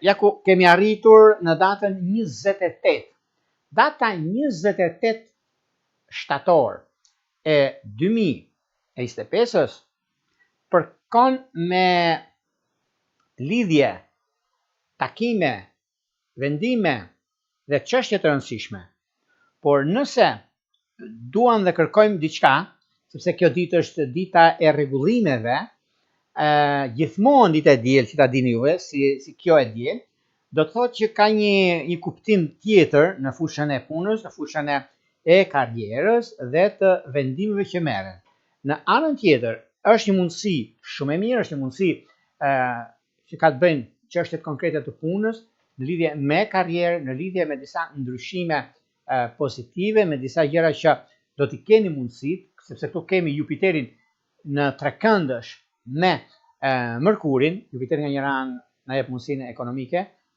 Ja ku kemi arritur në datën 28. Data 28 shtator e 2025 përkon me lidhje, takime, vendime dhe çështje të rëndësishme. Por nëse duam dhe kërkojmë diçka, sepse kjo ditë është dita e rregullimeve, gjithmonë dita e diel, si ta dini juve, si kjo e diel, do të thotë që ka një kuptim tjetër në fushën e punës, në fushën e karrierës dhe të vendimeve që merren. Në anën tjetër, është një mundësi shumë e mirë, është një mundësi që ka të bëjnë çështjet konkrete të punës, në lidhje me karrierë, në lidhje me disa ndryshime pozitive, me disa gjëra që do t'i keni mundësit, sepse këtu kemi Jupiterin në trekëndësh me Mërkurin, Jupiterin nga një ranë na jep mundësinë ekonomike,